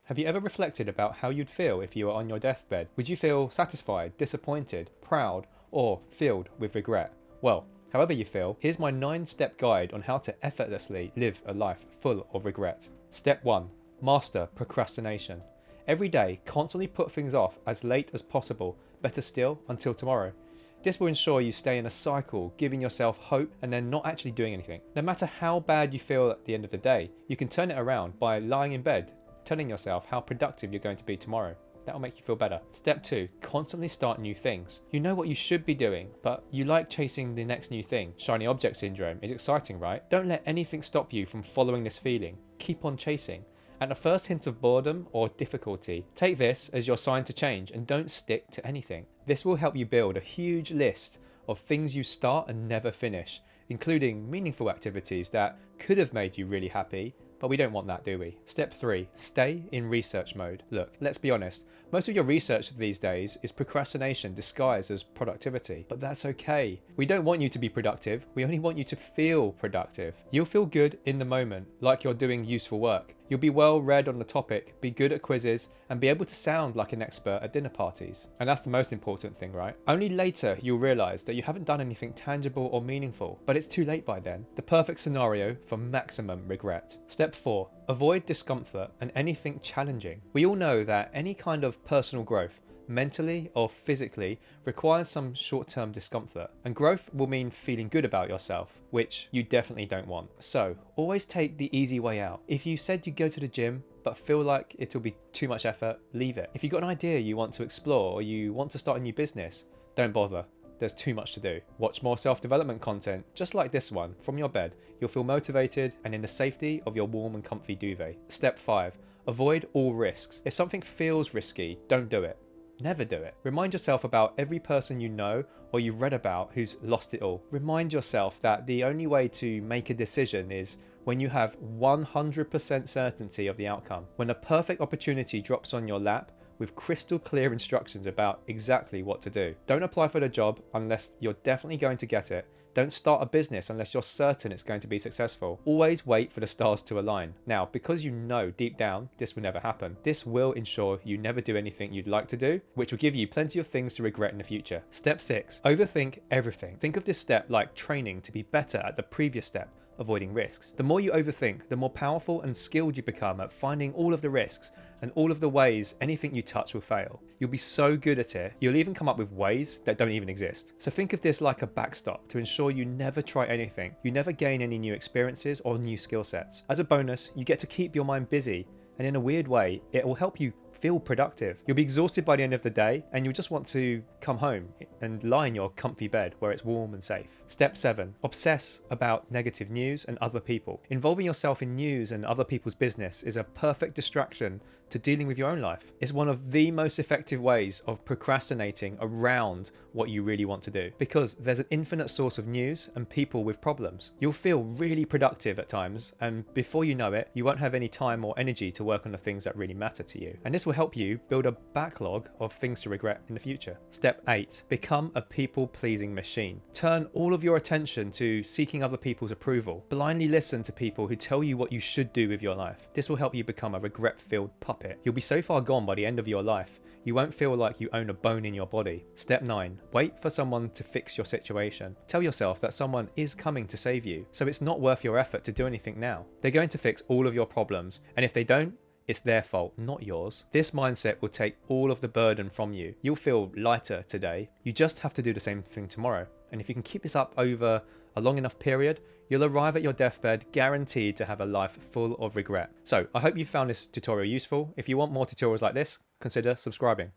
Have you ever reflected about how you'd feel if you were on your deathbed? Would you feel satisfied, disappointed, proud, or filled with regret? Well, however you feel, here's my 9-step guide on how to effortlessly live a life full of regret. Step 1. Master procrastination. Every day, constantly put things off as late as possible, better still, until tomorrow. This will ensure you stay in a cycle, giving yourself hope and then not actually doing anything. No matter how bad you feel at the end of the day, you can turn it around by lying in bed, telling yourself how productive you're going to be tomorrow. That'll make you feel better. Step 2. Constantly start new things. You know what you should be doing, but you like chasing the next new thing. Shiny object syndrome is exciting, right? Don't let anything stop you from following this feeling. Keep on chasing. At the first hint of boredom or difficulty, take this as your sign to change and don't stick to anything. This will help you build a huge list of things you start and never finish, including meaningful activities that could have made you really happy, but we don't want that, do we? Step 3. Stay in research mode. Look, let's be honest. Most of your research these days is procrastination disguised as productivity, but that's okay. We don't want you to be productive. We only want you to feel productive. You'll feel good in the moment, like you're doing useful work. You'll be well read on the topic, be good at quizzes, and be able to sound like an expert at dinner parties. And that's the most important thing, right? Only later you'll realize that you haven't done anything tangible or meaningful, but it's too late by then. The perfect scenario for maximum regret. Step 4. Avoid discomfort and anything challenging. We all know that any kind of personal growth, mentally or physically, requires some short-term discomfort, and growth will mean feeling good about yourself, which you definitely don't want. So always take the easy way out. If you said you'd go to the gym but feel like it'll be too much effort, leave it. If you've got an idea you want to explore or you want to start a new business, don't bother. There's too much to do. Watch more self-development content just like this one from your bed. You'll feel motivated and in the safety of your warm and comfy duvet. Step 5. Avoid all risks. If something feels risky, don't do it. Never do it. Remind yourself about every person you know or you've read about who's lost it all. Remind yourself that the only way to make a decision is when you have 100% certainty of the outcome. When a perfect opportunity drops on your lap with crystal clear instructions about exactly what to do. Don't apply for the job unless you're definitely going to get it. Don't start a business unless you're certain it's going to be successful. Always wait for the stars to align. Now, because you know deep down this will never happen, this will ensure you never do anything you'd like to do, which will give you plenty of things to regret in the future. Step 6. Overthink everything. Think of this step like training to be better at the previous step, avoiding risks. The more you overthink, the more powerful and skilled you become at finding all of the risks and all of the ways anything you touch will fail. You'll be so good at it, you'll even come up with ways that don't even exist. So think of this like a backstop to ensure you never try anything, you never gain any new experiences or new skill sets. As a bonus, you get to keep your mind busy, and in a weird way, it will help you feel productive. You'll be exhausted by the end of the day and you'll just want to come home and lie in your comfy bed where it's warm and safe. Step 7. Obsess about negative news and other people. Involving yourself in news and other people's business is a perfect distraction to dealing with your own life. It's one of the most effective ways of procrastinating around what you really want to do, because there's an infinite source of news and people with problems. You'll feel really productive at times, and before you know it, you won't have any time or energy to work on the things that really matter to you. And this will help you build a backlog of things to regret in the future. Step 8. Become a people-pleasing machine. Turn all of your attention to seeking other people's approval. Blindly listen to people who tell you what you should do with your life. This will help you become a regret-filled puppet. You'll be so far gone by the end of your life, you won't feel like you own a bone in your body. Step 9. Wait for someone to fix your situation. Tell yourself that someone is coming to save you, so it's not worth your effort to do anything now. They're going to fix all of your problems, and if they don't, it's their fault, not yours. This mindset will take all of the burden from you. You'll feel lighter today. You just have to do the same thing tomorrow. And if you can keep this up over a long enough period, you'll arrive at your deathbed guaranteed to have a life full of regret. So I hope you found this tutorial useful. If you want more tutorials like this, consider subscribing.